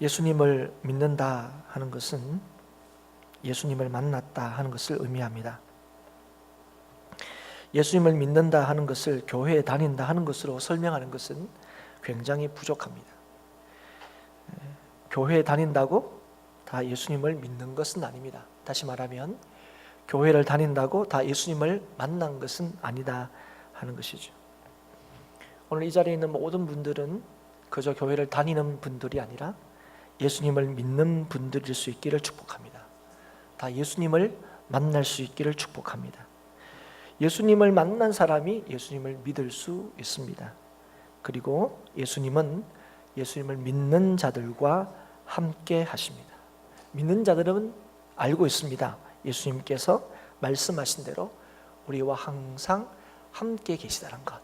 예수님을 믿는다 하는 것은 예수님을 만났다 하는 것을 의미합니다. 예수님을 믿는다 하는 것을 교회에 다닌다 하는 것으로 설명하는 것은 굉장히 부족합니다. 교회에 다닌다고 다 예수님을 믿는 것은 아닙니다. 다시 말하면 교회를 다닌다고 다 예수님을 만난 것은 아니다 하는 것이죠. 오늘 이 자리에 있는 모든 분들은 그저 교회를 다니는 분들이 아니라 예수님을 믿는 분들일 수 있기를 축복합니다. 다 예수님을 만날 수 있기를 축복합니다. 예수님을 만난 사람이 예수님을 믿을 수 있습니다. 그리고 예수님은 예수님을 믿는 자들과 함께 하십니다. 믿는 자들은 알고 있습니다. 예수님께서 말씀하신 대로 우리와 항상 함께 계시다는 것,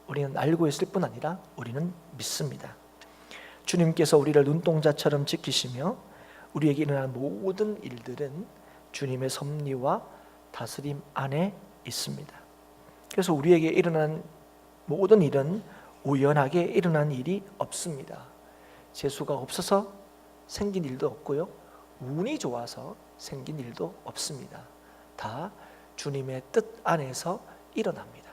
우리는 알고 있을 뿐 아니라 우리는 믿습니다. 주님께서 우리를 눈동자처럼 지키시며 우리에게 일어나는 모든 일들은 주님의 섭리와 다스림 안에 있습니다. 그래서 우리에게 일어난 모든 일은 우연하게 일어난 일이 없습니다. 재수가 없어서 생긴 일도 없고요, 운이 좋아서 생긴 일도 없습니다. 다 주님의 뜻 안에서 일어납니다.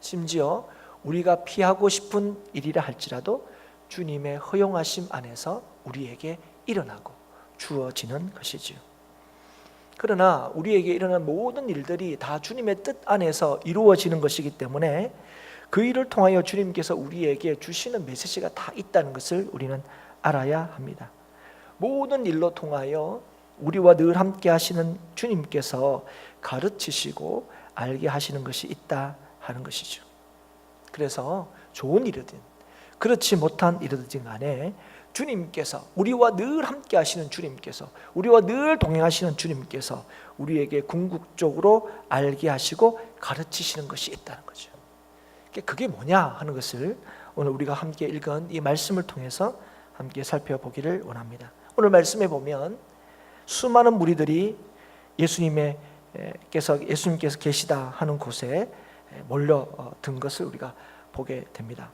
심지어 우리가 피하고 싶은 일이라 할지라도 주님의 허용하심 안에서 우리에게 일어나고 주어지는 것이지요. 그러나 우리에게 일어난 모든 일들이 다 주님의 뜻 안에서 이루어지는 것이기 때문에 그 일을 통하여 주님께서 우리에게 주시는 메시지가 다 있다는 것을 우리는 알아야 합니다. 모든 일로 통하여 우리와 늘 함께 하시는 주님께서 가르치시고 알게 하시는 것이 있다 하는 것이죠. 그래서 좋은 일이든 그렇지 못한 일이든 간에 주님께서, 우리와 늘 함께 하시는 주님께서, 우리와 늘 동행하시는 주님께서 우리에게 궁극적으로 알게 하시고 가르치시는 것이 있다는 거죠. 그게 뭐냐 하는 것을 오늘 우리가 함께 읽은 이 말씀을 통해서 함께 살펴보기를 원합니다. 오늘 말씀에 보면 수많은 무리들이 예수님께서 계시다 하는 곳에 몰려든 것을 우리가 보게 됩니다.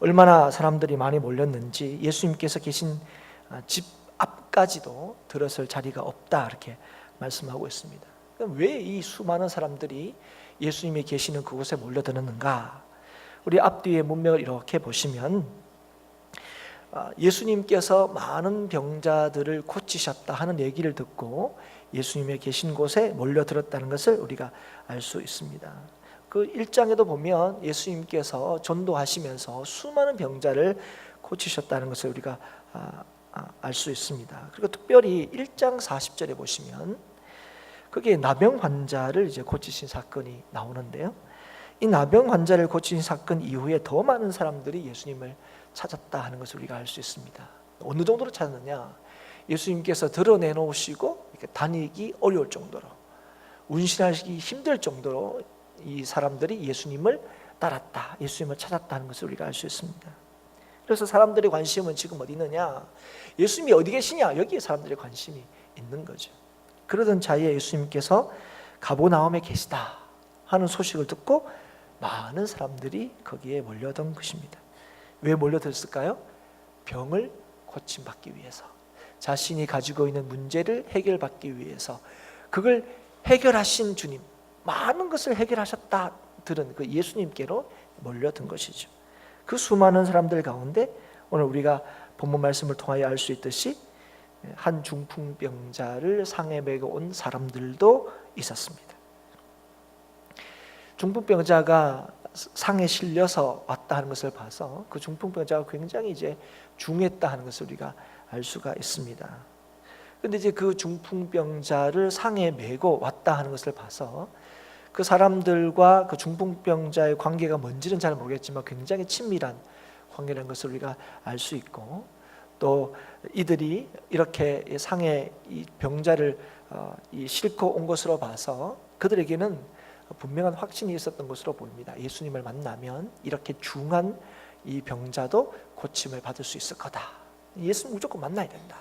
얼마나 사람들이 많이 몰렸는지 예수님께서 계신 집 앞까지도 들어설 자리가 없다 이렇게 말씀하고 있습니다. 왜 이 수많은 사람들이 예수님이 계시는 그곳에 몰려들었는가? 우리 앞뒤의 문맥을 이렇게 보시면 예수님께서 많은 병자들을 고치셨다 하는 얘기를 듣고 예수님이 계신 곳에 몰려들었다는 것을 우리가 알 수 있습니다. 그 1장에도 보면 예수님께서 전도하시면서 수많은 병자를 고치셨다는 것을 우리가 알 수 있습니다. 그리고 특별히 1장 40절에 보시면 그게 나병 환자를 이제 고치신 사건이 나오는데요. 이 나병 환자를 고치신 사건 이후에 더 많은 사람들이 예수님을 찾았다 하는 것을 우리가 알 수 있습니다. 어느 정도로 찾았느냐? 예수님께서 드러내놓으시고 이렇게 다니기 어려울 정도로, 운신하기 힘들 정도로 이 사람들이 예수님을 따랐다, 예수님을 찾았다 하는 것을 우리가 알 수 있습니다. 그래서 사람들의 관심은 지금 어디 있느냐? 예수님이 어디 계시냐? 여기에 사람들의 관심이 있는 거죠. 그러던 차에 예수님께서 가버나움에 계시다 하는 소식을 듣고 많은 사람들이 거기에 몰려든 것입니다. 왜 몰려들었을까요? 병을 고침받기 위해서, 자신이 가지고 있는 문제를 해결받기 위해서, 그걸 해결하신 주님, 많은 것을 해결하셨다 들은 그 예수님께로 몰려든 것이죠. 그 수많은 사람들 가운데 오늘 우리가 본문 말씀을 통하여 알 수 있듯이 한 중풍병자를 상에 메고 온 사람들도 있었습니다. 중풍병자가 상에 실려서 왔다 하는 것을 봐서 그 중풍병자가 굉장히 이제 중했다 하는 것을 우리가 알 수가 있습니다. 그런데 이제 그 중풍병자를 상에 메고 왔다 하는 것을 봐서 그 사람들과 그 중풍병자의 관계가 뭔지는 잘 모르겠지만 굉장히 친밀한 관계라는 것을 우리가 알 수 있고, 또 이들이 이렇게 상에 이 병자를 싣고 온 것으로 봐서 그들에게는 분명한 확신이 있었던 것으로 보입니다. 예수님을 만나면 이렇게 중한 이 병자도 고침을 받을 수 있을 거다. 예수님 무조건 만나야 된다.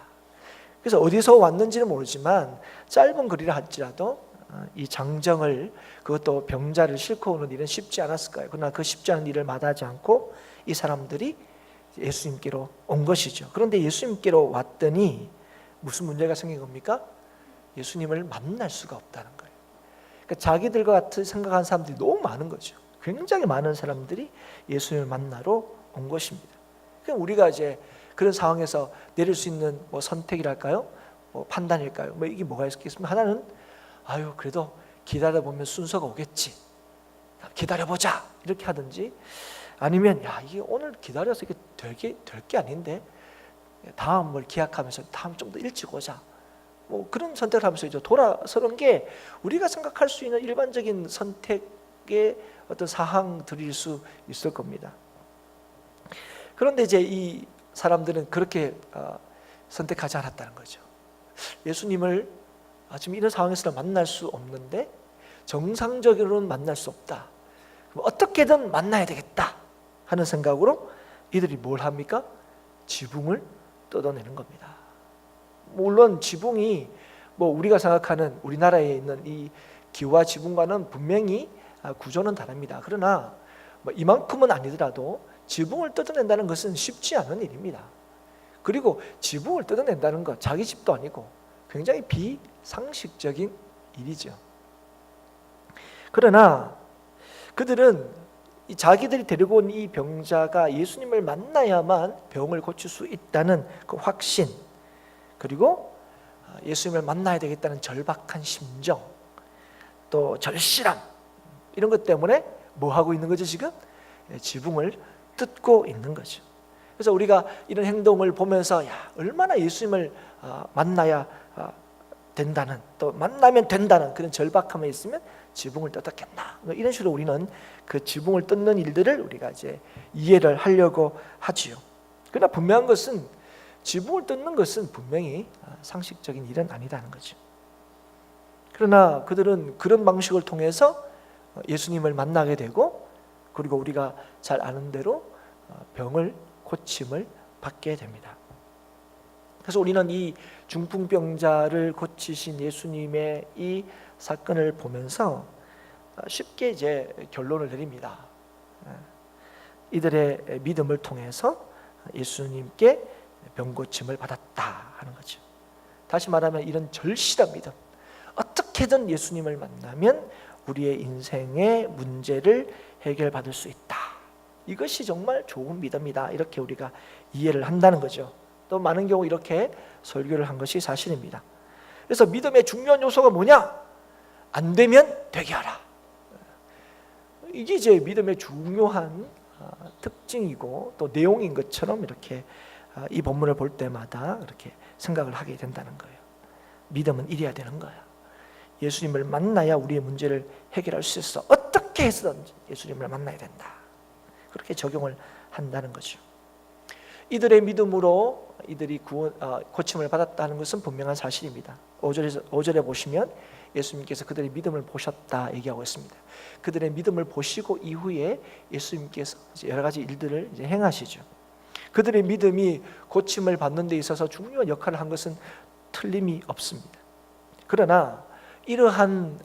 그래서 어디서 왔는지는 모르지만 짧은 거리라 할지라도 이 장정을, 그것도 병자를 싣고 오는 일은 쉽지 않았을 거예요. 그러나 그 쉽지 않은 일을 마다하지 않고 이 사람들이 예수님께로 온 것이죠. 그런데 예수님께로 왔더니 무슨 문제가 생긴 겁니까? 예수님을 만날 수가 없다는 거예요. 그러니까 자기들과 같이 생각하는 사람들이 너무 많은 거죠. 굉장히 많은 사람들이 예수님을 만나러 온 것입니다. 그럼 우리가 이제 그런 상황에서 내릴 수 있는 선택이랄까요? 판단일까요? 이게 뭐가 있겠습니까? 하나는 그래도 기다려보면 순서가 오겠지, 기다려보자, 이렇게 하든지, 아니면 이게 오늘 기다려서 이게 될 게 아닌데 다음을 기약하면서 다음 좀 더 일찍 오자, 그런 선택을 하면서 이제 돌아서는 게 우리가 생각할 수 있는 일반적인 선택의 어떤 사항들일 수 있을 겁니다. 그런데 이제 이 사람들은 그렇게 선택하지 않았다는 거죠. 예수님을 지금 이런 상황에서는 만날 수 없는데 정상적으로는 만날 수 없다, 그럼 어떻게든 만나야 되겠다 하는 생각으로 이들이 뭘 합니까? 지붕을 뜯어내는 겁니다. 물론 지붕이 우리가 생각하는 우리나라에 있는 이 기와 지붕과는 분명히 구조는 다릅니다. 그러나 이만큼은 아니더라도 지붕을 뜯어낸다는 것은 쉽지 않은 일입니다. 그리고 지붕을 뜯어낸다는 것, 자기 집도 아니고 굉장히 비상식적인 일이죠. 그러나 그들은 자기들이 데리고 온 이 병자가 예수님을 만나야만 병을 고칠 수 있다는 그 확신, 그리고 예수님을 만나야 되겠다는 절박한 심정, 또 절실함, 이런 것 때문에 뭐 하고 있는 거죠? 지금 지붕을 뜯고 있는 거죠. 그래서 우리가 이런 행동을 보면서 얼마나 예수님을 만나야 된다는, 또 만나면 된다는 그런 절박함에 있으면 지붕을 뜯었겠나, 이런 식으로 우리는 그 지붕을 뜯는 일들을 우리가 이제 이해를 하려고 하지요. 그러나 분명한 것은 지붕을 뜯는 것은 분명히 상식적인 일은 아니다는 거죠. 그러나 그들은 그런 방식을 통해서 예수님을 만나게 되고, 그리고 우리가 잘 아는 대로 병을 고침을 받게 됩니다. 그래서 우리는 이 중풍병자를 고치신 예수님의 이 사건을 보면서 쉽게 이제 결론을 내립니다. 이들의 믿음을 통해서 예수님께 병고침을 받았다 하는 거죠. 다시 말하면 이런 절실한 믿음, 어떻게든 예수님을 만나면 우리의 인생의 문제를 해결받을 수 있다, 이것이 정말 좋은 믿음이다, 이렇게 우리가 이해를 한다는 거죠. 또 많은 경우 이렇게 설교를 한 것이 사실입니다. 그래서 믿음의 중요한 요소가 뭐냐? 안 되면 되게 하라. 이게 이제 믿음의 중요한 특징이고 또 내용인 것처럼 이렇게 이 본문을 볼 때마다 이렇게 생각을 하게 된다는 거예요. 믿음은 이래야 되는 거야. 예수님을 만나야 우리의 문제를 해결할 수 있어. 어떻게 해서든지 예수님을 만나야 된다, 그렇게 적용을 한다는 거죠. 이들의 믿음으로 이들이 고침을 받았다는 것은 분명한 사실입니다. 5절에 보시면 예수님께서 그들의 믿음을 보셨다 얘기하고 있습니다. 그들의 믿음을 보시고 이후에 예수님께서 여러 가지 일들을 이제 행하시죠. 그들의 믿음이 고침을 받는 데 있어서 중요한 역할을 한 것은 틀림이 없습니다. 그러나 이러한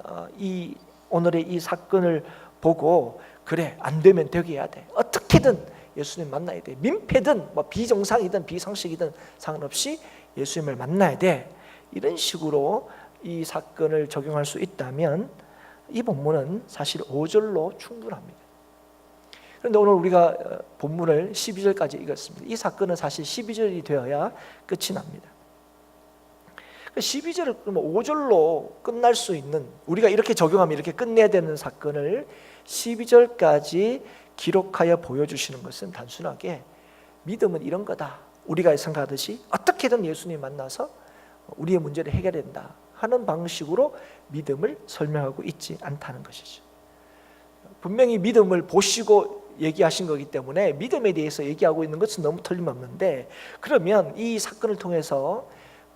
오늘의 이 사건을 보고, 그래, 안 되면 되게 해야 돼, 어떻게든 예수님 만나야 돼, 민폐든 비정상이든 비상식이든 상관없이 예수님을 만나야 돼, 이런 식으로 이 사건을 적용할 수 있다면 이 본문은 사실 5절로 충분합니다. 그런데 오늘 우리가 본문을 12절까지 읽었습니다. 이 사건은 사실 12절이 되어야 끝이 납니다. 12절을 그러면 5절로 끝날 수 있는, 우리가 이렇게 적용하면 이렇게 끝내야 되는 사건을 12절까지 기록하여 보여주시는 것은 단순하게 믿음은 이런 거다, 우리가 생각하듯이 어떻게든 예수님 만나서 우리의 문제를 해결된다 하는 방식으로 믿음을 설명하고 있지 않다는 것이죠. 분명히 믿음을 보시고 얘기하신 거기 때문에 믿음에 대해서 얘기하고 있는 것은 너무 틀림없는데, 그러면 이 사건을 통해서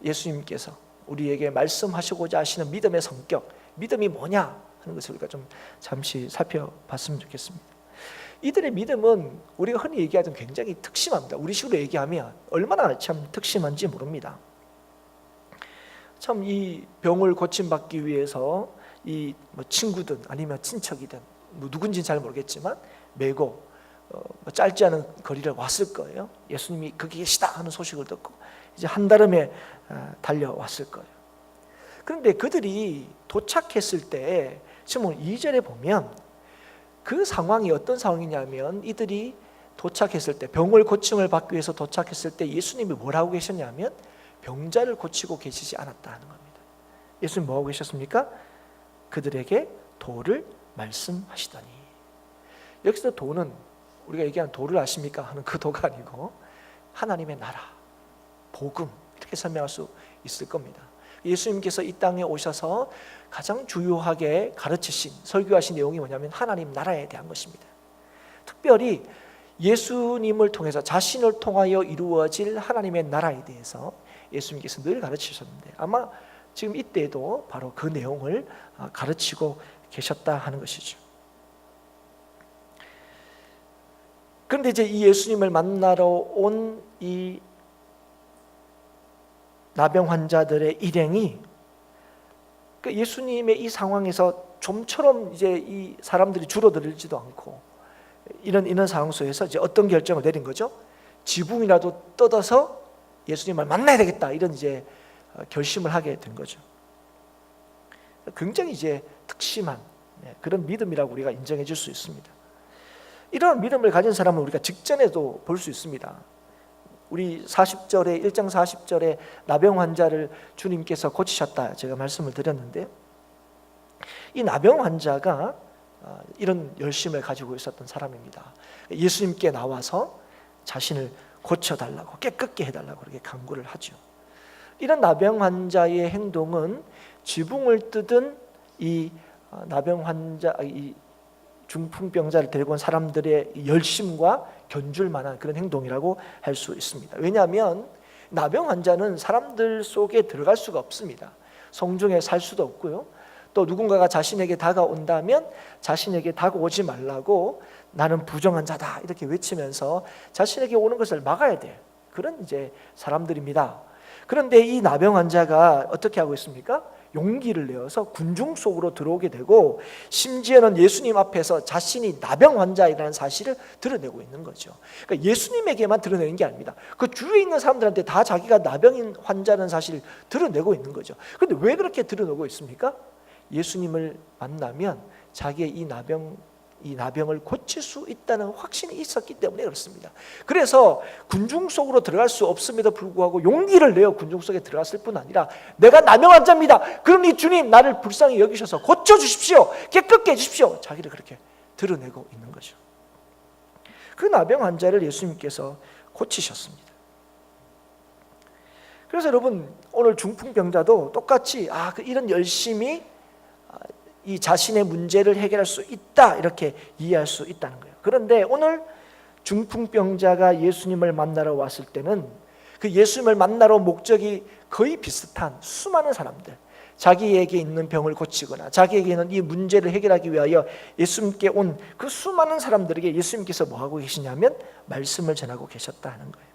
예수님께서 우리에게 말씀하시고자 하시는 믿음의 성격, 믿음이 뭐냐 하는 것을 우리가 좀 잠시 살펴봤으면 좋겠습니다. 이들의 믿음은 우리가 흔히 얘기하던 굉장히 특심합니다. 우리 식으로 얘기하면 얼마나 참 특심한지 모릅니다. 참 이 병을 고침받기 위해서 이 친구든 아니면 친척이든 누군지는 잘 모르겠지만 메고 짧지 않은 거리를 왔을 거예요. 예수님이 거기 계시다 하는 소식을 듣고 이제 한달음에 달려왔을 거예요. 그런데 그들이 도착했을 때 지금 2절에 보면 그 상황이 어떤 상황이냐면, 이들이 도착했을 때, 병을 고침을 받기 위해서 도착했을 때 예수님이 뭐라고 계셨냐면 병자를 고치고 계시지 않았다 하는 겁니다. 예수님 뭐하고 계셨습니까? 그들에게 도를 말씀하시더니. 여기서 도는 우리가 얘기하는 도를 아십니까? 하는 그 도가 아니고 하나님의 나라, 복음, 이렇게 설명할 수 있을 겁니다. 예수님께서 이 땅에 오셔서 가장 주요하게 가르치신, 설교하신 내용이 뭐냐면 하나님 나라에 대한 것입니다. 특별히 예수님을 통해서, 자신을 통하여 이루어질 하나님의 나라에 대해서 예수님께서 늘 가르치셨는데, 아마 지금 이때도 바로 그 내용을 가르치고 계셨다 하는 것이죠. 그런데 이제 이 예수님을 만나러 온 이 나병 환자들의 일행이 예수님의 이 상황에서 좀처럼 이제 이 사람들이 줄어들지도 않고 이런 상황 속에서 이제 어떤 결정을 내린 거죠? 지붕이라도 뜯어서 예수님을 만나야 되겠다, 이런 이제 결심을 하게 된 거죠. 굉장히 이제 특심한 그런 믿음이라고 우리가 인정해 줄 수 있습니다. 이런 믿음을 가진 사람은 우리가 직전에도 볼 수 있습니다. 우리 40절에 1장 40절에 나병 환자를 주님께서 고치셨다 제가 말씀을 드렸는데, 이 나병 환자가 이런 열심을 가지고 있었던 사람입니다. 예수님께 나와서 자신을 고쳐달라고, 깨끗게 해달라고 그렇게 간구를 하죠. 이런 나병 환자의 행동은 지붕을 뜯은 이 나병 환자, 이 중풍병자를 데리고 온 사람들의 열심과 견줄 만한 그런 행동이라고 할 수 있습니다. 왜냐하면 나병 환자는 사람들 속에 들어갈 수가 없습니다. 성중에 살 수도 없고요. 또 누군가가 자신에게 다가온다면 자신에게 다가오지 말라고 나는 부정한 자다 이렇게 외치면서 자신에게 오는 것을 막아야 돼. 그런 이제 사람들입니다. 그런데 이 나병 환자가 어떻게 하고 있습니까? 용기를 내어서 군중 속으로 들어오게 되고, 심지어는 예수님 앞에서 자신이 나병 환자이라는 사실을 드러내고 있는 거죠. 그러니까 예수님에게만 드러내는 게 아닙니다. 그 주위에 있는 사람들한테 다 자기가 나병 환자라는 사실을 드러내고 있는 거죠. 그런데 왜 그렇게 드러내고 있습니까? 예수님을 만나면 자기의 이 나병을 고칠 수 있다는 확신이 있었기 때문에 그렇습니다. 그래서 군중 속으로 들어갈 수 없음에도 불구하고 용기를 내어 군중 속에 들어갔을 뿐 아니라, 내가 나병 환자입니다, 그러니 주님 나를 불쌍히 여기셔서 고쳐주십시오, 깨끗게 해주십시오, 자기를 그렇게 드러내고 있는 거죠. 그 나병 환자를 예수님께서 고치셨습니다. 그래서 여러분, 오늘 중풍병자도 똑같이 이런 열심이 이 자신의 문제를 해결할 수 있다, 이렇게 이해할 수 있다는 거예요. 그런데 오늘 중풍병자가 예수님을 만나러 왔을 때는 그 예수님을 만나러 목적이 거의 비슷한 수많은 사람들, 자기에게 있는 병을 고치거나 자기에게 있는 이 문제를 해결하기 위하여 예수님께 온 그 수많은 사람들에게 예수님께서 뭐하고 계시냐면 말씀을 전하고 계셨다는 거예요.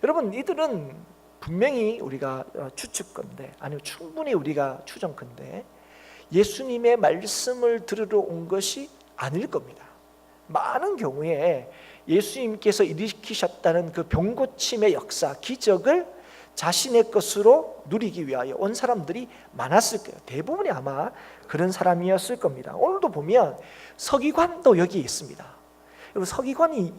여러분, 이들은 분명히 우리가 추측건데, 아니면 충분히 우리가 추정건데, 예수님의 말씀을 들으러 온 것이 아닐 겁니다. 많은 경우에 예수님께서 일으키셨다는 그 병고침의 역사, 기적을 자신의 것으로 누리기 위하여 온 사람들이 많았을 거예요. 대부분이 아마 그런 사람이었을 겁니다. 오늘도 보면 서기관도 여기에 있습니다. 여러분, 서기관이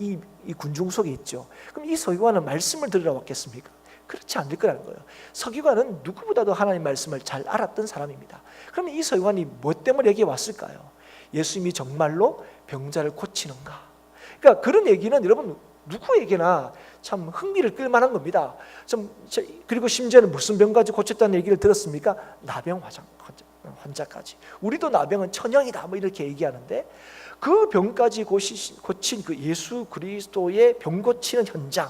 이 군중 속에 있죠. 그럼 이 서기관은 말씀을 들으러 왔겠습니까? 그렇지 않을 거라는 거예요. 서기관은 누구보다도 하나님 말씀을 잘 알았던 사람입니다. 그러면 이 서기관이 뭐 때문에 여기에 왔을까요? 예수님이 정말로 병자를 고치는가? 그러니까 그런 얘기는 여러분 누구에게나 참 흥미를 끌 만한 겁니다. 그리고 심지어는 무슨 병까지 고쳤다는 얘기를 들었습니까? 나병 환자까지. 우리도 나병은 천형이다 뭐 이렇게 얘기하는데, 그 병까지 고친 그 예수 그리스도의 병 고치는 현장,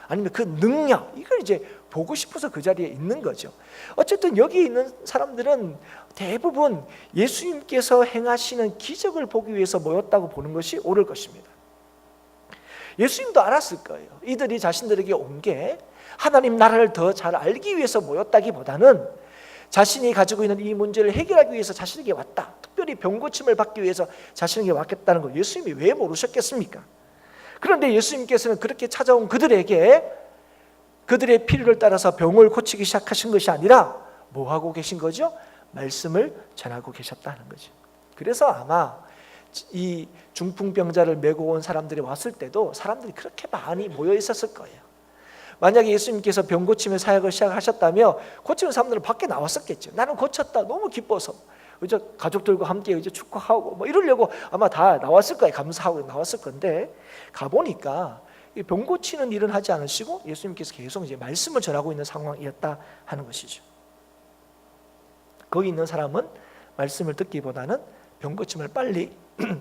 아니면 그 능력, 이걸 이제 보고 싶어서 그 자리에 있는 거죠. 어쨌든 여기 있는 사람들은 대부분 예수님께서 행하시는 기적을 보기 위해서 모였다고 보는 것이 옳을 것입니다. 예수님도 알았을 거예요. 이들이 자신들에게 온 게 하나님 나라를 더 잘 알기 위해서 모였다기보다는 자신이 가지고 있는 이 문제를 해결하기 위해서 자신에게 왔다. 특별히 병고침을 받기 위해서 자신에게 왔겠다는 걸 예수님이 왜 모르셨겠습니까? 그런데 예수님께서는 그렇게 찾아온 그들에게 그들의 필요를 따라서 병을 고치기 시작하신 것이 아니라 뭐 하고 계신 거죠? 말씀을 전하고 계셨다는 거죠. 그래서 아마 이 중풍병자를 메고 온 사람들이 왔을 때도 사람들이 그렇게 많이 모여 있었을 거예요. 만약에 예수님께서 병 고침의 사역을 시작하셨다면 고치는 사람들은 밖에 나왔었겠죠. 나는 고쳤다, 너무 기뻐서 이제 가족들과 함께 이제 축하하고 뭐 이러려고 아마 다 나왔을 거예요. 감사하고 나왔을 건데 가보니까 병 고치는 일은 하지 않으시고 예수님께서 계속 이제 말씀을 전하고 있는 상황이었다 하는 것이죠. 거기 있는 사람은 말씀을 듣기보다는 병 고침을 빨리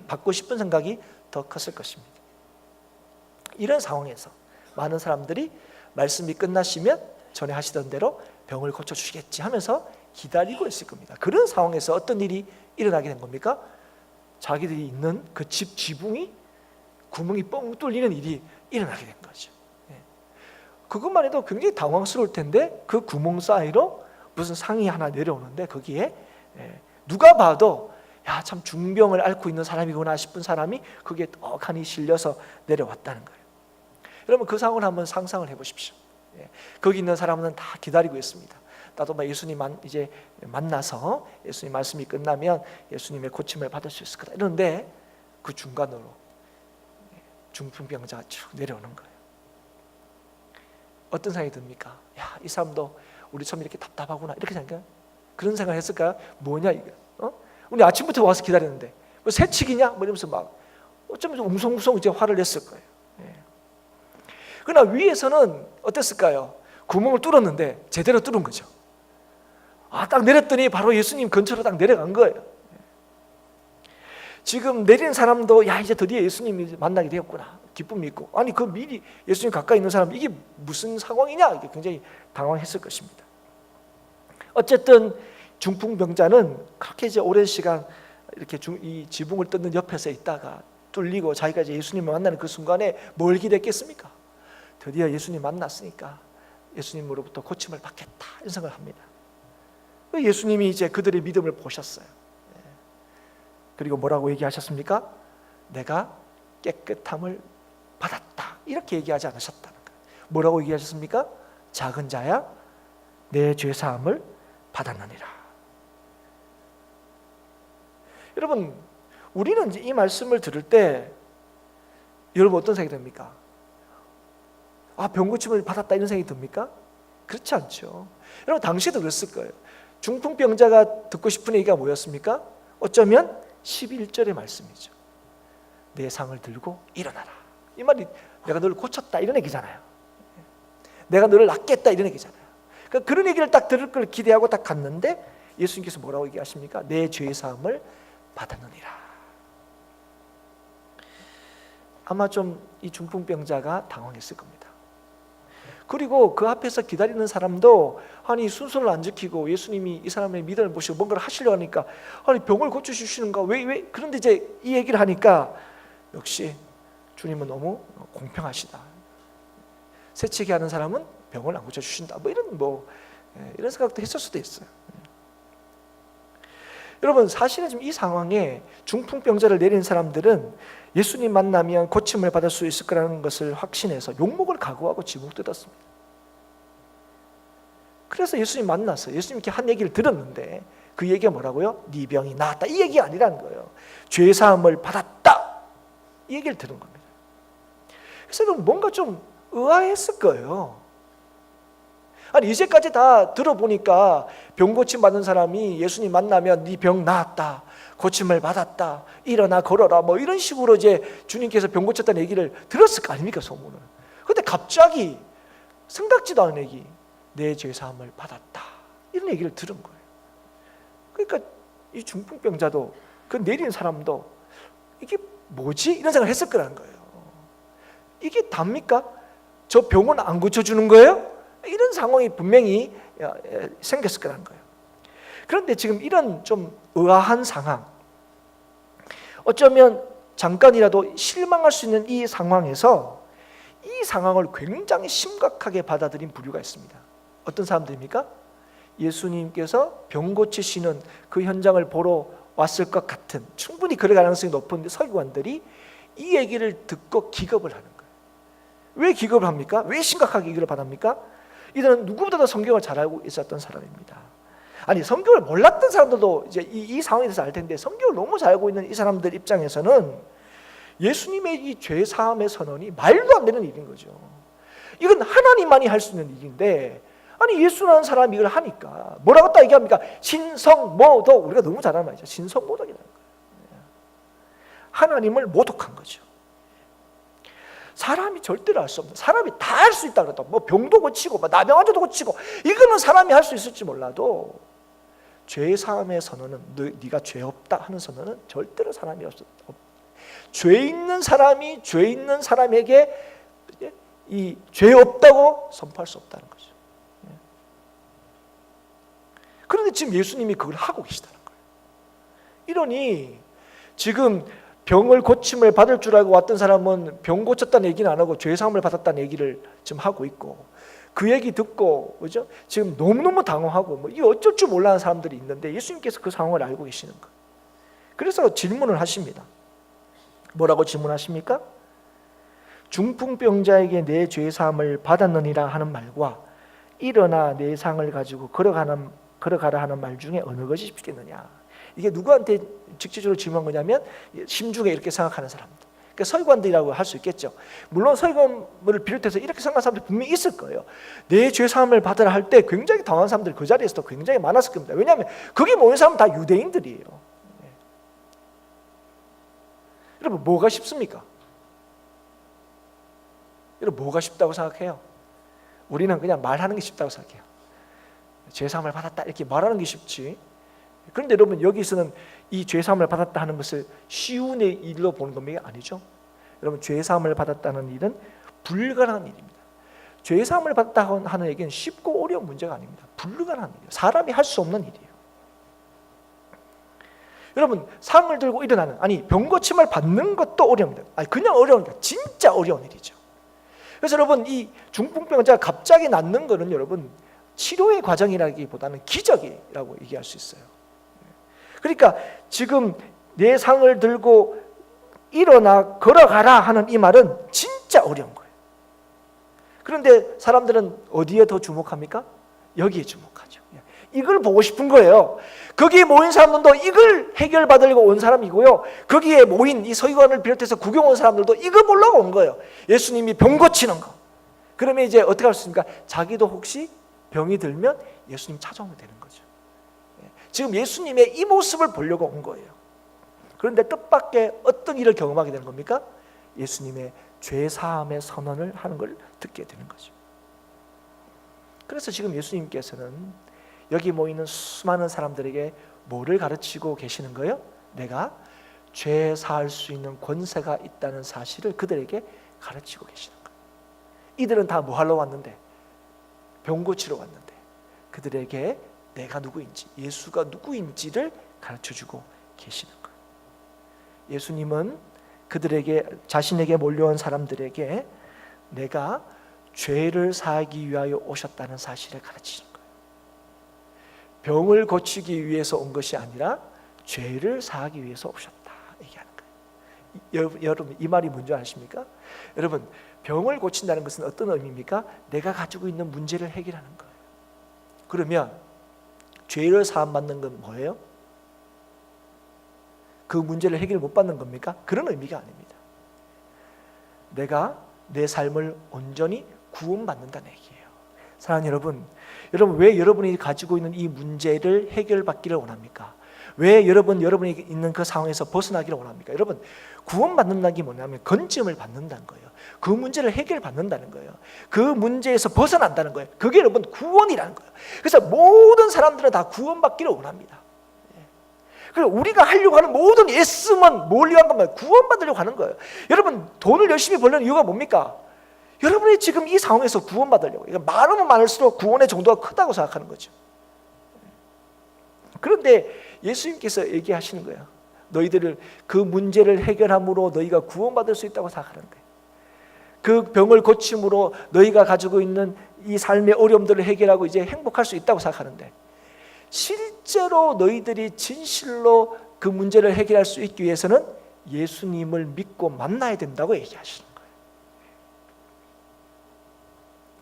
받고 싶은 생각이 더 컸을 것입니다. 이런 상황에서 많은 사람들이 말씀이 끝나시면 전에 하시던 대로 병을 고쳐주시겠지 하면서 기다리고 있을 겁니다. 그런 상황에서 어떤 일이 일어나게 된 겁니까? 자기들이 있는 그 집 지붕이 구멍이 뻥 뚫리는 일이 일어나게 된 거죠. 그것만 해도 굉장히 당황스러울 텐데 그 구멍 사이로 무슨 상이 하나 내려오는데 거기에 누가 봐도 야, 참 중병을 앓고 있는 사람이구나 싶은 사람이 그게 떡하니 실려서 내려왔다는 거예요. 여러분 그 상황을 한번 상상을 해보십시오. 거기 있는 사람은 다 기다리고 있습니다. 나도 예수님 이제 만나서 예수님 말씀이 끝나면 예수님의 고침을 받을 수 있을 거다. 이런데 그 중간으로 중풍병자가 쭉 내려오는 거예요. 어떤 생각이 듭니까? 야, 이 사람도 우리처럼 이렇게 답답하구나 이렇게 생각해요? 그런 생각을 했을까요? 뭐냐 이게? 우리 아침부터 와서 기다렸는데 뭐 새치기냐? 뭐 이러면서 막 어쩌면 웅성웅성 이제 화를 냈을 거예요. 그러나 위에서는 어땠을까요? 구멍을 뚫었는데 제대로 뚫은 거죠. 딱 내렸더니 바로 예수님 근처로 딱 내려간 거예요. 지금 내린 사람도 야 이제 드디어 예수님 만나게 되었구나 기쁨이 있고, 아니 그 미리 예수님 가까이 있는 사람 이게 무슨 상황이냐 이게 굉장히 당황했을 것입니다. 어쨌든 중풍병자는 그렇게 이제 오랜 시간 이렇게 이 지붕을 뜯는 옆에서 있다가 뚫리고 자기가 이제 예수님을 만나는 그 순간에 뭘 기대했겠습니까? 드디어 예수님 만났으니까 예수님으로부터 고침을 받겠다 이런 생각을 합니다. 예수님이 이제 그들의 믿음을 보셨어요. 그리고 뭐라고 얘기하셨습니까? 내가 깨끗함을 받았다 이렇게 얘기하지 않으셨다는 거예요. 뭐라고 얘기하셨습니까? 작은 자야 내 죄사함을 받았느니라. 여러분 우리는 이 말씀을 들을 때 여러분 어떤 생각이 듭니까? 병 고침을 받았다 이런 생각이 듭니까? 그렇지 않죠. 여러분 당시에도 그랬을 거예요. 중풍병자가 듣고 싶은 얘기가 뭐였습니까? 어쩌면 11절의 말씀이죠. 내 상을 들고 일어나라. 이 말이 내가 너를 고쳤다 이런 얘기잖아요. 내가 너를 낫겠다 이런 얘기잖아요. 그러니까 그런 얘기를 딱 들을 걸 기대하고 딱 갔는데 예수님께서 뭐라고 얘기하십니까? 내 죄사함을 받았느니라. 아마 좀 이 중풍병자가 당황했을 겁니다. 그리고 그 앞에서 기다리는 사람도 아니 순서를 안 지키고 예수님이 이 사람의 믿음을 보시고 뭔가를 하시려고 하니까 아니 병을 고쳐주시는가 왜 그런데 이제 이 얘기를 하니까 역시 주님은 너무 공평하시다. 새치기 하는 사람은 병을 안 고쳐주신다. 이런 생각도 했을 수도 있어요. 여러분 사실은 지금 이 상황에 중풍병자를 내린 사람들은 예수님 만나면 고침을 받을 수 있을 거라는 것을 확신해서 욕먹을 각오하고 지붕 뜯었습니다. 그래서 예수님 만나서 예수님 이렇게 한 얘기를 들었는데 그 얘기가 뭐라고요? 네 병이 나았다 이 얘기가 아니라는 거예요. 죄사함을 받았다 이 얘기를 들은 겁니다. 그래서 뭔가 좀 의아했을 거예요. 아니 이제까지 다 들어보니까 병 고침 받은 사람이 예수님 만나면 네 병 나았다 고침을 받았다 일어나 걸어라 뭐 이런 식으로 이제 주님께서 병 고쳤다는 얘기를 들었을 거 아닙니까 소문을. 그런데 갑자기 생각지도 않은 얘기 내 죄사함을 받았다 이런 얘기를 들은 거예요. 그러니까 이 중풍병자도 그 내린 사람도 이게 뭐지 이런 생각을 했을 거라는 거예요. 이게 답니까? 저 병은 안 고쳐주는 거예요? 이런 상황이 분명히 생겼을 거라는 거예요. 그런데 지금 이런 좀 의아한 상황, 어쩌면 잠깐이라도 실망할 수 있는 이 상황에서 이 상황을 굉장히 심각하게 받아들인 부류가 있습니다. 어떤 사람들입니까? 예수님께서 병 고치시는 그 현장을 보러 왔을 것 같은, 충분히 그럴 가능성이 높은데 서기관들이 이 얘기를 듣고 기겁을 하는 거예요. 왜 기겁을 합니까? 왜 심각하게 기겁을 합니까? 이들은 누구보다도 성경을 잘 알고 있었던 사람입니다. 아니, 성경을 몰랐던 사람들도 이제 이 상황에 대해서 알 텐데, 성경을 너무 잘 알고 있는 이 사람들 입장에서는 예수님의 이 죄 사함의 선언이 말도 안 되는 일인 거죠. 이건 하나님만이 할 수 있는 일인데, 아니 예수라는 사람이 이걸 하니까 뭐라고 딱 얘기합니까? 신성모독. 우리가 너무 잘 아는 말이죠. 신성모독이라는 거예요. 하나님을 모독한 거죠. 사람이 절대로 할 수 없는, 사람이 다 할 수 있다 그랬다. 뭐 병도 고치고 뭐 나병아주도 고치고, 이거는 사람이 할 수 있을지 몰라도 죄 사함의 선언은, 네가 죄 없다 하는 선언은 절대로 사람이 없어. 죄 있는 사람이 죄 있는 사람에게 이 죄 없다고 선포할 수 없다는 거죠. 그런데 지금 예수님이 그걸 하고 계시다는 거예요. 이러니 지금 병을 고침을 받을 줄 알고 왔던 사람은 병 고쳤다는 얘기는 안 하고 죄 사함을 받았다는 얘기를 지금 하고 있고, 그 얘기 듣고 그죠? 지금 너무너무 당황하고 뭐 이게 어쩔 줄 몰라하는 사람들이 있는데, 예수님께서 그 상황을 알고 계시는 거예요. 그래서 질문을 하십니다. 뭐라고 질문하십니까? 중풍병자에게 내 죄 사함을 받았느니라 하는 말과 일어나 내 상을 가지고 걸어가라 하는 말 중에 어느 것이 쉽겠느냐. 이게 누구한테 직접적으로 질문한 거냐면 심중에 이렇게 생각하는 사람들, 그러니까 서기관들이라고 할 수 있겠죠. 물론 서기관을 비롯해서 이렇게 생각하는 사람들이 분명히 있을 거예요. 내 죄 사함을 받으라 할 때 굉장히 당황한 사람들이 그 자리에서도 굉장히 많았을 겁니다. 왜냐하면 거기 모인 사람은 다 유대인들이에요. 여러분, 뭐가 쉽습니까? 여러분, 뭐가 쉽다고 생각해요? 우리는 그냥 말하는 게 쉽다고 생각해요. 죄사함을 받았다 이렇게 말하는 게 쉽지. 그런데 여러분, 여기서는 이 죄사함을 받았다 하는 것을 쉬운 일로 보는 겁니까? 아니죠. 여러분, 죄사함을 받았다는 일은 불가능한 일입니다. 죄사함을 받았다 하는 얘기는 쉽고 어려운 문제가 아닙니다. 불가능한 일이에요. 사람이 할 수 없는 일이에요. 여러분, 상을 들고 일어나는, 아니 병 고침을 받는 것도 어려웁니다. 아니 그냥 어려운 게 진짜 어려운 일이죠. 그래서 여러분, 이 중풍병자가 갑자기 낫는 거는 여러분 치료의 과정이라기보다는 기적이라고 얘기할 수 있어요. 그러니까 지금 내 상을 들고 일어나 걸어가라 하는 이 말은 진짜 어려운 거예요. 그런데 사람들은 어디에 더 주목합니까? 여기에 주목하죠. 이걸 보고 싶은 거예요. 거기에 모인 사람들도 이걸 해결받으려고 온 사람이고요, 거기에 모인 이 서기관을 비롯해서 구경 온 사람들도 이거 보려고 온 거예요. 예수님이 병 고치는 거. 그러면 이제 어떻게 할 수 있습니까? 자기도 혹시 병이 들면 예수님 찾아오면 되는 거죠. 지금 예수님의 이 모습을 보려고 온 거예요. 그런데 뜻밖의 어떤 일을 경험하게 되는 겁니까? 예수님의 죄 사함의 선언을 하는 걸 듣게 되는 거죠. 그래서 지금 예수님께서는 여기 모이는 수많은 사람들에게 뭐를 가르치고 계시는 거예요? 내가 죄 사할 수 있는 권세가 있다는 사실을 그들에게 가르치고 계시는 거예요. 이들은 다 뭐 하러 왔는데? 병 고치러 왔는데 그들에게 내가 누구인지, 예수가 누구인지를 가르쳐주고 계시는 거예요. 예수님은 그들에게, 자신에게 몰려온 사람들에게 내가 죄를 사하기 위하여 오셨다는 사실을 가르치는 거예요. 병을 고치기 위해서 온 것이 아니라 죄를 사하기 위해서 오셨다 얘기하는 거예요. 여러분, 이 말이 뭔지 아십니까? 여러분, 병을 고친다는 것은 어떤 의미입니까? 내가 가지고 있는 문제를 해결하는 거예요. 그러면 죄를 사함 받는 건 뭐예요? 그 문제를 해결 못 받는 겁니까? 그런 의미가 아닙니다. 내가 내 삶을 온전히 구원받는다는 얘기예요. 사랑하는 여러분, 왜 여러분이 가지고 있는 이 문제를 해결받기를 원합니까? 왜 여러분이 있는 그 상황에서 벗어나기를 원합니까? 여러분, 구원받는다는 게 뭐냐면 건짐을 받는다는 거예요. 그 문제를 해결받는다는 거예요. 그 문제에서 벗어난다는 거예요. 그게 여러분 구원이라는 거예요. 그래서 모든 사람들은 다 구원받기를 원합니다. 그리고 우리가 하려고 하는 모든 애씀은 뭘 위한 겁니까? 구원받으려고 하는 거예요. 여러분, 돈을 열심히 벌려는 이유가 뭡니까? 여러분이 지금 이 상황에서 구원받으려고. 많으면 많을수록 구원의 정도가 크다고 생각하는 거죠. 그런데 예수님께서 얘기하시는 거예요. 너희들을 그 문제를 해결함으로 너희가 구원받을 수 있다고 생각하는 거예요. 그 병을 고침으로 너희가 가지고 있는 이 삶의 어려움들을 해결하고 이제 행복할 수 있다고 생각하는데, 실제로 너희들이 진실로 그 문제를 해결할 수 있기 위해서는 예수님을 믿고 만나야 된다고 얘기하시는 거예요.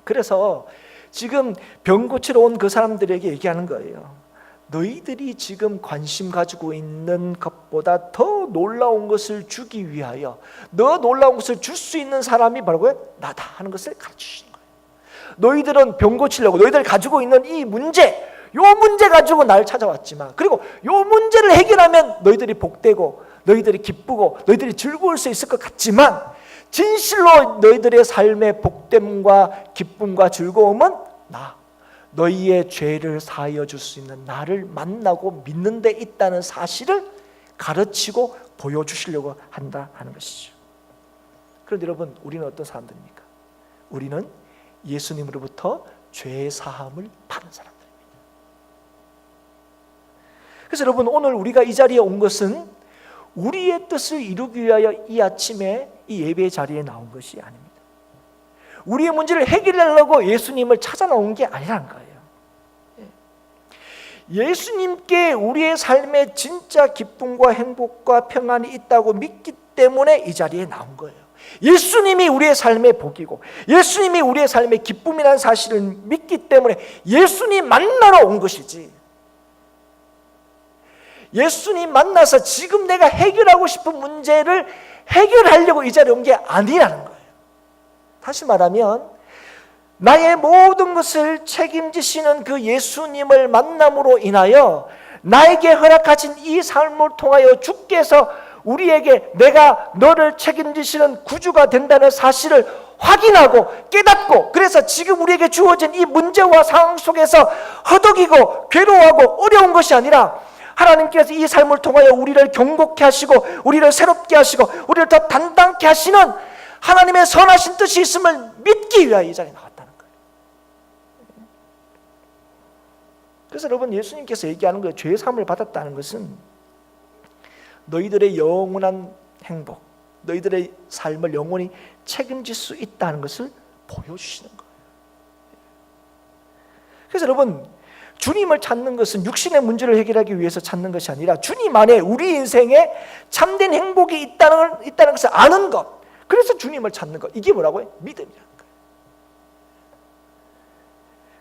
그래서 지금 병 고치러 온 그 사람들에게 얘기하는 거예요. 너희들이 지금 관심 가지고 있는 것보다 더 놀라운 것을 주기 위하여, 더 놀라운 것을 줄 수 있는 사람이 바로 나다 하는 것을 가르치시는 거예요. 너희들은 병 고치려고 너희들 가지고 있는 이 문제, 요 문제 가지고 날 찾아왔지만, 그리고 요 문제를 해결하면 너희들이 복되고 너희들이 기쁘고 너희들이 즐거울 수 있을 것 같지만, 진실로 너희들의 삶의 복됨과 기쁨과 즐거움은 너희의 죄를 사하여 줄 수 있는 나를 만나고 믿는 데 있다는 사실을 가르치고 보여주시려고 한다 하는 것이죠. 그런데 여러분, 우리는 어떤 사람들입니까? 우리는 예수님으로부터 죄 사함을 받은 사람들입니다. 그래서 여러분, 오늘 우리가 이 자리에 온 것은 우리의 뜻을 이루기 위하여 이 아침에 이 예배 자리에 나온 것이 아닙니다. 우리의 문제를 해결하려고 예수님을 찾아 나온 게 아니라는 거예요. 예수님께 우리의 삶에 진짜 기쁨과 행복과 평안이 있다고 믿기 때문에 이 자리에 나온 거예요. 예수님이 우리의 삶의 복이고 예수님이 우리의 삶의 기쁨이라는 사실을 믿기 때문에 예수님 만나러 온 것이지, 예수님 만나서 지금 내가 해결하고 싶은 문제를 해결하려고 이 자리에 온 게 아니라는 거예요. 다시 말하면 나의 모든 것을 책임지시는 그 예수님을 만남으로 인하여 나에게 허락하신 이 삶을 통하여 주께서 우리에게 내가 너를 책임지시는 구주가 된다는 사실을 확인하고 깨닫고, 그래서 지금 우리에게 주어진 이 문제와 상황 속에서 허덕이고 괴로워하고 어려운 것이 아니라 하나님께서 이 삶을 통하여 우리를 경고케 하시고 우리를 새롭게 하시고 우리를 더 단단케 하시는 하나님의 선하신 뜻이 있음을 믿기 위하여 이 자리에 나왔다는 거예요. 그래서 여러분, 예수님께서 얘기하는 거예요. 죄 사함을 받았다는 것은 너희들의 영원한 행복, 너희들의 삶을 영원히 책임질 수 있다는 것을 보여주시는 거예요. 그래서 여러분, 주님을 찾는 것은 육신의 문제를 해결하기 위해서 찾는 것이 아니라 주님 안에 우리 인생에 참된 행복이 있다는 것을 아는 것, 그래서 주님을 찾는 것, 이게 뭐라고요? 믿음이라는 거예요.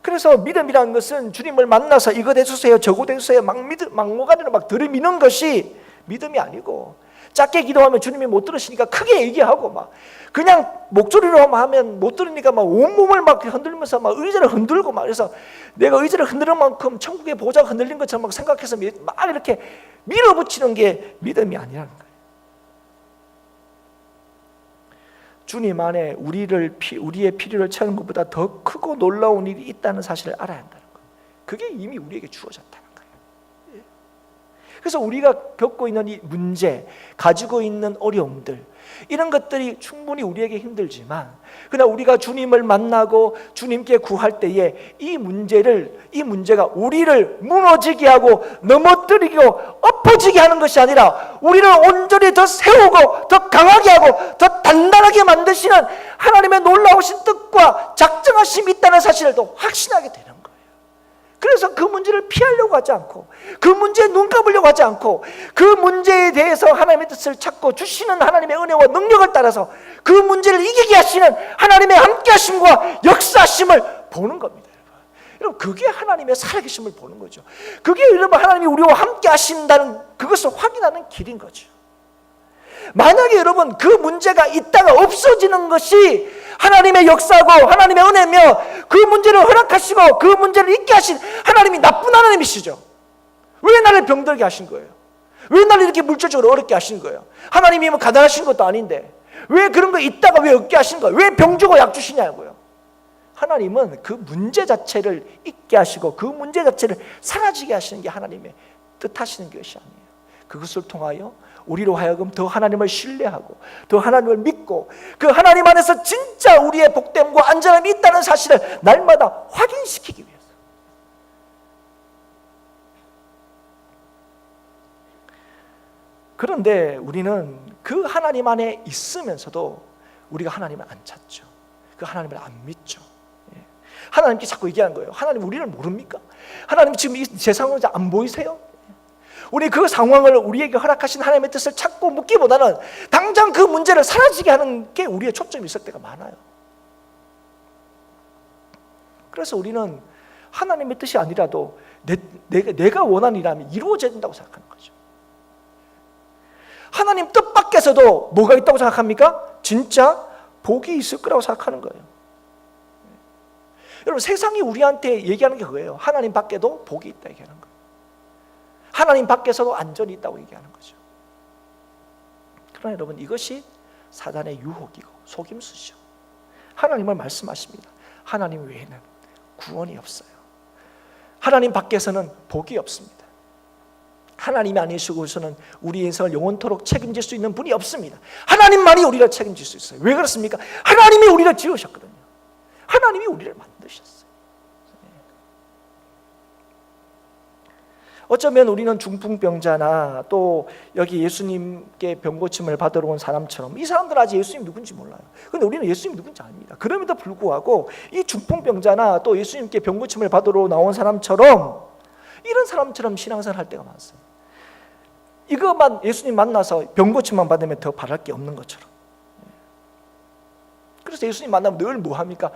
그래서 믿음이라는 것은 주님을 만나서 이거 해주세요 저거 해주세요 막무가내로 막 들이미는 것이 믿음이 아니고, 작게 기도하면 주님이 못 들으시니까 크게 얘기하고 막 그냥 목소리로 하면 못 들으니까 막 온몸을 막 흔들면서 막 의자를 흔들고 막, 그래서 내가 의자를 흔드는 만큼 천국의 보좌가 흔들린 것처럼 막 생각해서 막 이렇게 밀어붙이는 게 믿음이 아니라는 거예요. 주님 안에 우리의 필요를 채우는 것보다 더 크고 놀라운 일이 있다는 사실을 알아야 한다는 거예요. 그게 이미 우리에게 주어졌다는 거예요. 그래서 우리가 겪고 있는 이 문제, 가지고 있는 어려움들, 이런 것들이 충분히 우리에게 힘들지만, 그러나 우리가 주님을 만나고 주님께 구할 때에 이 문제가 우리를 무너지게 하고 넘어뜨리고 엎어지게 하는 것이 아니라 우리를 온전히 더 세우고 더 강하게 하고 더 단단하게 만드시는 하나님의 놀라우신 뜻과 작정하심이 있다는 사실을 더 확신하게 되는 거예요. 그래서 그 문제를 피하려고 하지 않고, 그 문제에 눈 감으려고 하지 않고, 그 문제에 대해서 하나님의 뜻을 찾고 주시는 하나님의 은혜와 능력을 따라서 그 문제를 이기게 하시는 하나님의 함께하심과 역사하심을 보는 겁니다. 여러분, 그게 하나님의 살아계심을 보는 거죠. 그게 여러분, 하나님이 우리와 함께하신다는 그것을 확인하는 길인 거죠. 만약에 여러분 그 문제가 있다가 없어지는 것이 하나님의 역사고 하나님의 은혜며, 그 문제를 허락하시고 그 문제를 잊게 하신 하나님이 나쁜 하나님이시죠. 왜 나를 병들게 하신 거예요? 왜 나를 이렇게 물질적으로 어렵게 하신 거예요? 하나님이 뭐 가난하신 것도 아닌데 왜 그런 거 있다가 왜 없게 하신 거예요? 왜 병 주고 약 주시냐고요. 하나님은 그 문제 자체를 잊게 하시고 그 문제 자체를 사라지게 하시는 게 하나님의 뜻하시는 것이 아니에요. 그것을 통하여 우리로 하여금 더 하나님을 신뢰하고 더 하나님을 믿고 그 하나님 안에서 진짜 우리의 복됨과 안전함이 있다는 사실을 날마다 확인시키기 위해서. 그런데 우리는 그 하나님 안에 있으면서도 우리가 하나님을 안 찾죠. 그 하나님을 안 믿죠. 하나님께 자꾸 얘기하는 거예요. 하나님 우리를 모릅니까? 하나님 지금 이 세상을 안 보이세요? 우리 그 상황을 우리에게 허락하신 하나님의 뜻을 찾고 묻기보다는 당장 그 문제를 사라지게 하는 게 우리의 초점이 있을 때가 많아요. 그래서 우리는 하나님의 뜻이 아니라도 내가 원하는 일이 이루어져야 된다고 생각하는 거죠. 하나님 뜻 밖에서도 뭐가 있다고 생각합니까? 진짜 복이 있을 거라고 생각하는 거예요. 여러분, 세상이 우리한테 얘기하는 게 그거예요. 하나님 밖에도 복이 있다 얘기하는 거예요. 하나님 밖에서도 안전이 있다고 얘기하는 거죠. 그러나 여러분, 이것이 사단의 유혹이고 속임수죠. 하나님은 말씀하십니다. 하나님 외에는 구원이 없어요. 하나님 밖에서는 복이 없습니다. 하나님이 아니시고서는 우리 인생을 영원토록 책임질 수 있는 분이 없습니다. 하나님만이 우리를 책임질 수 있어요. 왜 그렇습니까? 하나님이 우리를 지으셨거든요. 하나님이 우리를 만드셨어요. 어쩌면 우리는 중풍병자나 또 여기 예수님께 병고침을 받으러 온 사람처럼 이 사람들은 아직 예수님 누군지 몰라요. 그런데 우리는 예수님 누군지 압니다. 그럼에도 불구하고 이 중풍병자나 또 예수님께 병고침을 받으러 나온 사람처럼 이런 사람처럼 신앙생활 할 때가 많습니다. 이거만 예수님 만나서 병고침만 받으면 더 바랄 게 없는 것처럼. 그래서 예수님 만나면 늘 뭐합니까?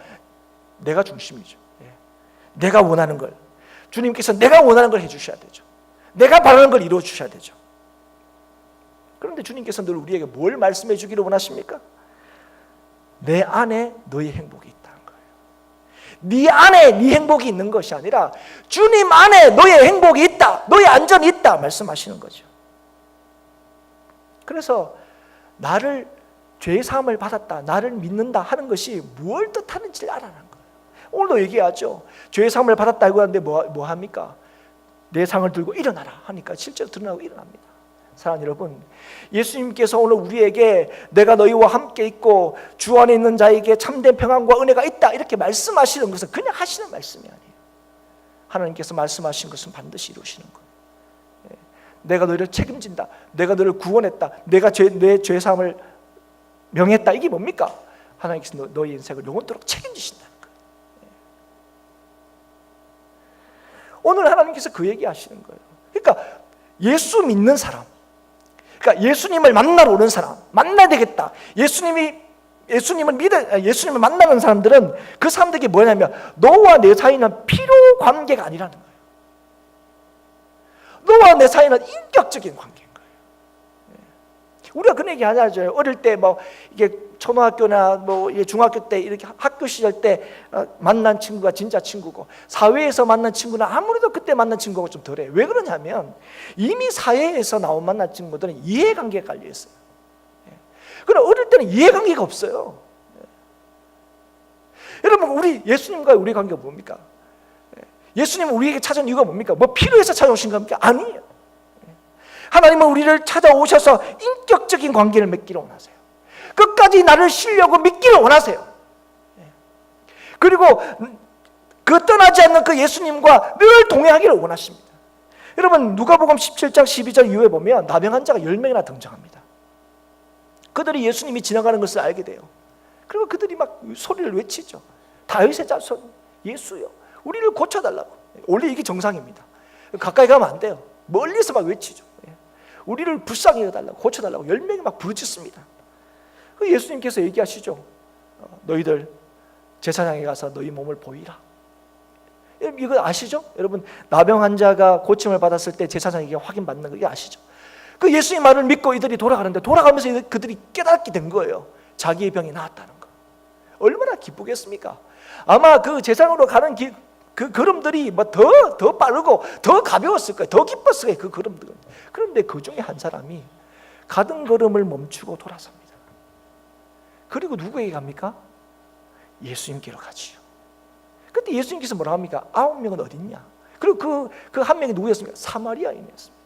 내가 중심이죠. 내가 원하는 걸, 주님께서 내가 원하는 걸 해주셔야 되죠. 내가 바라는 걸 이루어 주셔야 되죠. 그런데 주님께서 늘 우리에게 뭘 말씀해 주기를 원하십니까? 내 안에 너의 행복이 있다는 거예요. 네 안에 네 행복이 있는 것이 아니라 주님 안에 너의 행복이 있다, 너의 안전이 있다 말씀하시는 거죠. 그래서 나를 죄 사함을 받았다, 나를 믿는다 하는 것이 무엇을 뜻하는지를 알아라는 거예요. 오늘도 얘기하죠. 죄 사함을 받았다고 하는데 뭐 합니까? 내 상을 들고 일어나라 하니까 실제로 드러나고 일어납니다. 사랑하는 여러분, 예수님께서 오늘 우리에게 내가 너희와 함께 있고 주 안에 있는 자에게 참된 평안과 은혜가 있다 이렇게 말씀하시는 것은 그냥 하시는 말씀이 아니에요. 하나님께서 말씀하신 것은 반드시 이루시는 거예요. 내가 너희를 책임진다, 내가 너를 구원했다, 내가 내 죄사함을 명했다. 이게 뭡니까? 하나님께서 너희 인생을 영원토록 책임지신다는 거예요. 오늘 하나님께서 그 얘기 하시는 거예요. 그러니까 예수 믿는 사람, 그러니까 예수님을 만나러 오는 사람, 만나야 되겠다, 예수님을 만나는 사람들은 그 사람들에게 뭐냐면 너와 내 사이는 피로 관계가 아니라는 거예요. 너와 내 사이는 인격적인 관계인 거예요. 우리가 그런 얘기 하잖아요. 어릴 때 뭐 이게 초등학교나 뭐 중학교 때 이렇게 학교 시절 때 만난 친구가 진짜 친구고 사회에서 만난 친구는 아무래도 그때 만난 친구가 좀 덜해요. 왜 그러냐면 이미 사회에서 만난 친구들은 이해관계가 깔려 있어요. 그러나 어릴 때는 이해관계가 없어요. 여러분, 우리 예수님과 우리 관계가 뭡니까? 예수님은 우리에게 찾아온 이유가 뭡니까? 뭐 필요해서 찾아오신 겁니까? 아니에요. 하나님은 우리를 찾아오셔서 인격적인 관계를 맺기를 원하세요. 끝까지 나를 신뢰하고 믿기를 원하세요. 그리고 그 떠나지 않는 그 예수님과 늘 동행하기를 원하십니다. 여러분, 누가복음 17장 12절 이후에 보면 나병 환자가 10명이나 등장합니다. 그들이 예수님이 지나가는 것을 알게 돼요. 그리고 그들이 막 소리를 외치죠. 다윗의 자손 예수여, 우리를 고쳐달라고. 원래 이게 정상입니다. 가까이 가면 안 돼요. 멀리서 막 외치죠. 우리를 불쌍히 여달라고, 고쳐달라고 10명이 막 부르짖습니다. 예수님께서 얘기하시죠. 너희들 제사장에 가서 너희 몸을 보이라. 이거 아시죠? 여러분, 나병 환자가 고침을 받았을 때 제사장에게 확인받는 거 이거 아시죠? 그 예수님 말을 믿고 이들이 돌아가는데 돌아가면서 그들이 깨닫게 된 거예요. 자기의 병이 나았다는 거. 얼마나 기쁘겠습니까? 아마 그 제사장으로 가는 그 걸음들이 뭐 더 빠르고 더 가벼웠을 거예요. 더 기뻤을 거예요, 그 걸음들은. 그런데 그 중에 한 사람이 가던 걸음을 멈추고 돌아섭니다. 그리고 누구에게 갑니까? 예수님께로 가지요. 그때 예수님께서 뭐라 합니까? 9명은 어디 있냐? 그리고 그 한 명이 누구였습니까? 사마리아인이었습니다.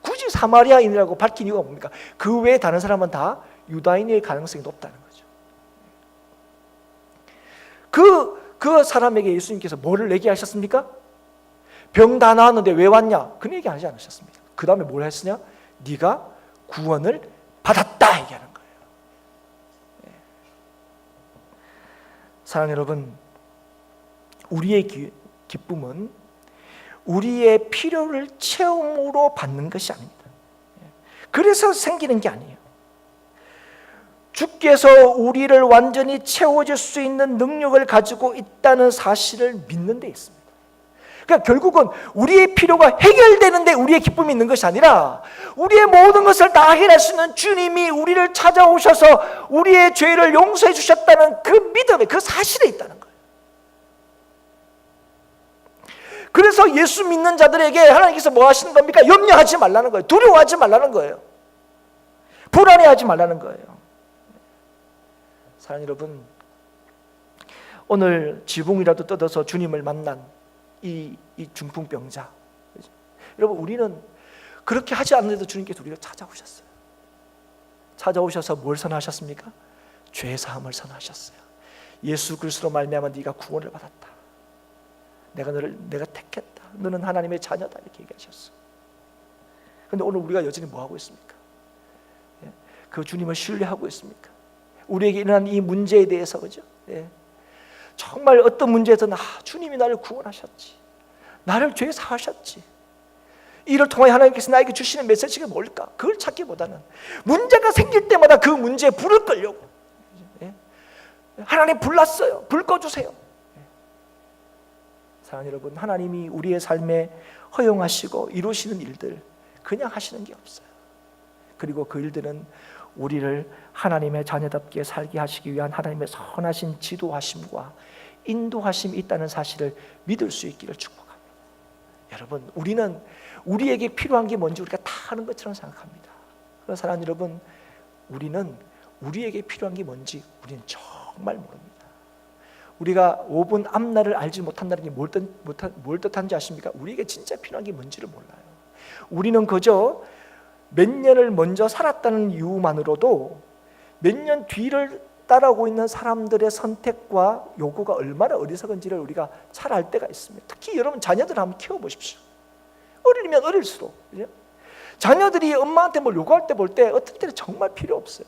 굳이 사마리아인이라고 밝힌 이유가 뭡니까? 그 외에 다른 사람은 다 유다인일 가능성이 높다는 거죠. 그 사람에게 예수님께서 뭐를 얘기하셨습니까? 병 다 나았는데 왜 왔냐? 그 얘기 하지 않으셨습니까? 그 다음에 뭘 했으냐? 네가 구원을 받았다 얘기하는 거예요. 사랑하는 여러분, 우리의 기쁨은 우리의 필요를 체험으로 받는 것이 아닙니다. 그래서 생기는 게 아니에요. 주께서 우리를 완전히 채워줄 수 있는 능력을 가지고 있다는 사실을 믿는 데 있습니다. 그러니까 결국은 우리의 필요가 해결되는데 우리의 기쁨이 있는 것이 아니라 우리의 모든 것을 다 해결할 수 있는 주님이 우리를 찾아오셔서 우리의 죄를 용서해 주셨다는 그 믿음에, 그 사실에 있다는 거예요. 그래서 예수 믿는 자들에게 하나님께서 뭐 하시는 겁니까? 염려하지 말라는 거예요. 두려워하지 말라는 거예요. 불안해하지 말라는 거예요. 사랑하는 여러분, 오늘 지붕이라도 뜯어서 주님을 만난 이 중풍병자, 여러분, 우리는 그렇게 하지 않는데도 주님께서 우리를 찾아오셨어요. 찾아오셔서 뭘 선하셨습니까? 죄 사함을 선하셨어요. 예수 그리스도로 말미암아 네가 구원을 받았다. 내가 택했다. 너는 하나님의 자녀다. 이렇게 얘기하셨어요. 그런데 오늘 우리가 여전히 뭐 하고 있습니까? 그 주님을 신뢰하고 있습니까? 우리에게 일어난 이 문제에 대해서, 그죠? 정말 어떤 문제에서는 주님이 나를 구원하셨지, 나를 죄 사하셨지, 이를 통해 하나님께서 나에게 주시는 메시지가 뭘까? 그걸 찾기보다는 문제가 생길 때마다 그 문제에 불을 끌려고, 하나님 불났어요, 불 꺼주세요. 사랑하는 여러분, 하나님이 우리의 삶에 허용하시고 이루시는 일들 그냥 하시는 게 없어요. 그리고 그 일들은 우리를 하나님의 자녀답게 살게 하시기 위한 하나님의 선하신 지도하심과 인도하심이 있다는 사실을 믿을 수 있기를 축복합니다. 여러분, 우리는 우리에게 필요한 게 뭔지 우리가 다 아는 것처럼 생각합니다. 그러나 사랑하는 여러분, 우리는 우리에게 필요한 게 뭔지 우리는 정말 모릅니다. 우리가 5분 앞날을 알지 못한다는 게 뭘 뜻한지 아십니까? 우리에게 진짜 필요한 게 뭔지를 몰라요. 우리는 그저 몇 년을 먼저 살았다는 이유만으로도 몇 년 뒤를 따라오고 있는 사람들의 선택과 요구가 얼마나 어리석은지를 우리가 잘 알 때가 있습니다. 특히 여러분 자녀들 한번 키워보십시오. 어리면 어릴수록, 그죠? 자녀들이 엄마한테 뭘 요구할 때 볼 때 어떤 때는 정말 필요 없어요.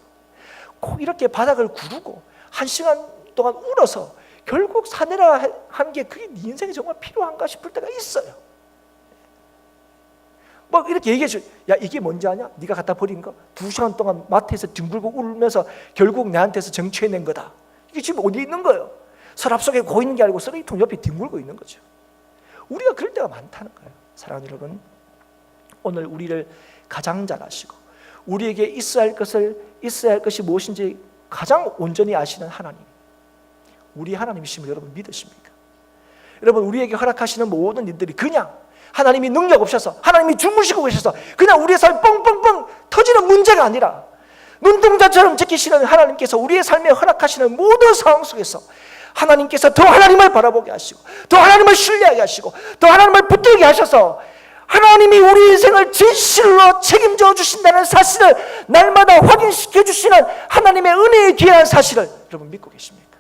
꼭 이렇게 바닥을 구르고 1시간 동안 울어서 결국 사내라 하는 게 그게 네 인생에 정말 필요한가 싶을 때가 있어요. 뭐 이렇게 얘기해 줘. 야, 이게 뭔지 아냐? 네가 갖다 버린 거 2시간 동안 마트에서 뒹굴고 울면서 결국 내한테서 정취해낸 거다. 이게 지금 어디 있는 거예요? 서랍 속에 고이는 게 아니고 쓰레기통 옆에 뒹굴고 있는 거죠. 우리가 그럴 때가 많다는 거예요. 사랑하는 여러분, 오늘 우리를 가장 잘 아시고 우리에게 있어야 할 것이 무엇인지 가장 온전히 아시는 하나님, 우리 하나님이심을 여러분 믿으십니까? 여러분, 우리에게 허락하시는 모든 일들이 그냥 하나님이 능력 없어서, 하나님이 주무시고 계셔서 그냥 우리의 삶 뻥뻥뻥 터지는 문제가 아니라 눈동자처럼 지키시는 하나님께서 우리의 삶에 허락하시는 모든 상황 속에서 하나님께서 더 하나님을 바라보게 하시고 더 하나님을 신뢰하게 하시고 더 하나님을 붙들게 하셔서 하나님이 우리 인생을 진실로 책임져 주신다는 사실을 날마다 확인시켜 주시는 하나님의 은혜의 귀한 사실을 여러분 믿고 계십니까?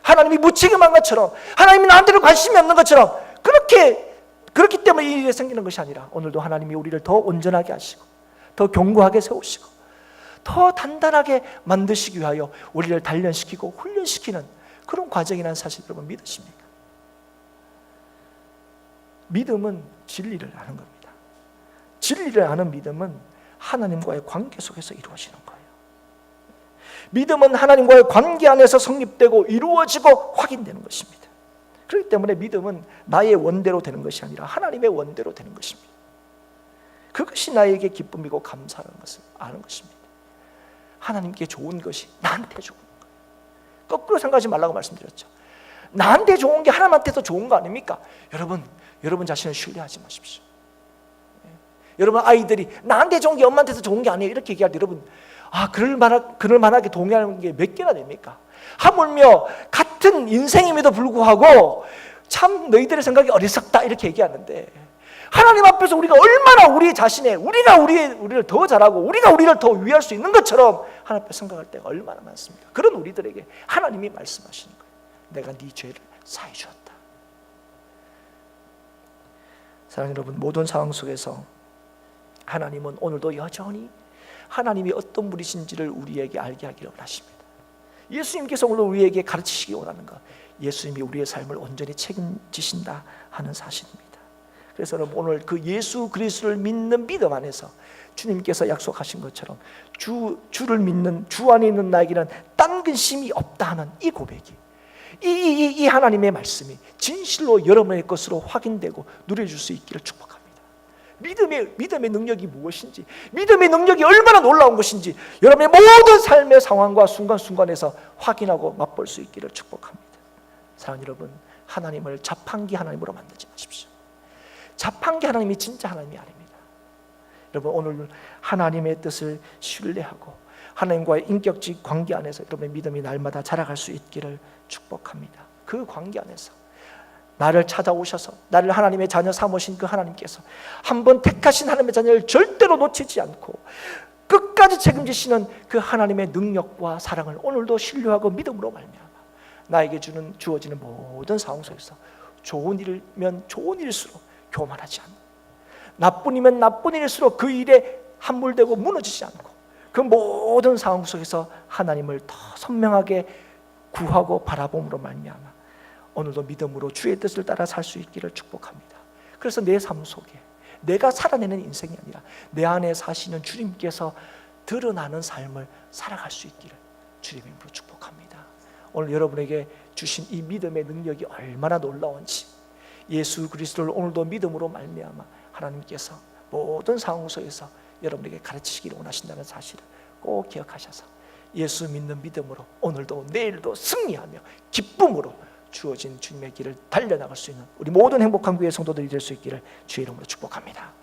하나님이 무책임한 것처럼, 하나님이 나한테는 관심이 없는 것처럼 그렇기 때문에 이 일이 생기는 것이 아니라 오늘도 하나님이 우리를 더 온전하게 하시고 더 견고하게 세우시고 더 단단하게 만드시기 위하여 우리를 단련시키고 훈련시키는 그런 과정이라는 사실 여러분 믿으십니까? 믿음은 진리를 아는 겁니다. 진리를 아는 믿음은 하나님과의 관계 속에서 이루어지는 거예요. 믿음은 하나님과의 관계 안에서 성립되고 이루어지고 확인되는 것입니다. 그렇기 때문에 믿음은 나의 원대로 되는 것이 아니라 하나님의 원대로 되는 것입니다. 그것이 나에게 기쁨이고 감사하는 것을 아는 것입니다. 하나님께 좋은 것이 나한테 좋은 거예요. 거꾸로 생각하지 말라고 말씀드렸죠. 나한테 좋은 게 하나님한테도 좋은 거 아닙니까? 여러분 자신을 신뢰하지 마십시오. 여러분 아이들이 나한테 좋은 게 엄마한테도 좋은 게 아니에요 이렇게 얘기할 때 여러분 그럴 만하게 동의하는 게 몇 개나 됩니까? 하물며 같은 인생임에도 불구하고 참 너희들의 생각이 어리석다 이렇게 얘기하는데 하나님 앞에서 우리가 얼마나 우리 자신의 우리를 더 잘하고 우리가 우리를 더 위할 수 있는 것처럼 하나님 앞에 생각할 때가 얼마나 많습니까? 그런 우리들에게 하나님이 말씀하시는 거예요. 내가 네 죄를 사해 주었다. 사랑하는 여러분, 모든 상황 속에서 하나님은 오늘도 여전히 하나님이 어떤 분이신지를 우리에게 알게 하기를 원하십니다. 예수님께서 오늘 우리에게 가르치시기 원하는 것, 예수님이 우리의 삶을 온전히 책임지신다 하는 사실입니다. 그래서 여러분, 오늘 그 예수 그리스도를 믿는 믿음 안에서 주님께서 약속하신 것처럼 주를 믿는, 주 안에 있는 나에게는 딴 근심이 없다 하는 이 고백이, 이 하나님의 말씀이 진실로 여러분의 것으로 확인되고 누려질 수 있기를 축복합니다. 믿음의 능력이 무엇인지, 믿음의 능력이 얼마나 놀라운 것인지 여러분의 모든 삶의 상황과 순간순간에서 확인하고 맛볼 수 있기를 축복합니다. 사랑하는 여러분, 하나님을 자판기 하나님으로 만들지 마십시오. 자판기 하나님이 진짜 하나님이 아닙니다. 여러분, 오늘 하나님의 뜻을 신뢰하고 하나님과의 인격적 관계 안에서 여러분의 믿음이 날마다 자라갈 수 있기를 축복합니다. 그 관계 안에서 나를 찾아오셔서 나를 하나님의 자녀 삼으신 그 하나님께서 한번 택하신 하나님의 자녀를 절대로 놓치지 않고 끝까지 책임지시는 그 하나님의 능력과 사랑을 오늘도 신뢰하고 믿음으로 말미암아 나에게 주어지는 모든 상황 속에서 좋은 일이면 좋은 일일수록 교만하지 않고, 나쁜 일이면 나쁜 일일수록 그 일에 함몰되고 무너지지 않고, 그 모든 상황 속에서 하나님을 더 선명하게 구하고 바라봄으로 말미암아 오늘도 믿음으로 주의 뜻을 따라 살 수 있기를 축복합니다. 그래서 내 삶 속에 내가 살아내는 인생이 아니라 내 안에 사시는 주님께서 드러나는 삶을 살아갈 수 있기를 주님의 이름으로 축복합니다. 오늘 여러분에게 주신 이 믿음의 능력이 얼마나 놀라운지, 예수 그리스도를 오늘도 믿음으로 말미암아 하나님께서 모든 상황 속에서 여러분에게 가르치시기를 원하신다는 사실을 꼭 기억하셔서 예수 믿는 믿음으로 오늘도 내일도 승리하며 기쁨으로 주어진 주님의 길을 달려나갈 수 있는 우리 모든 행복한 교회 성도들이 될 수 있기를 주의 이름으로 축복합니다.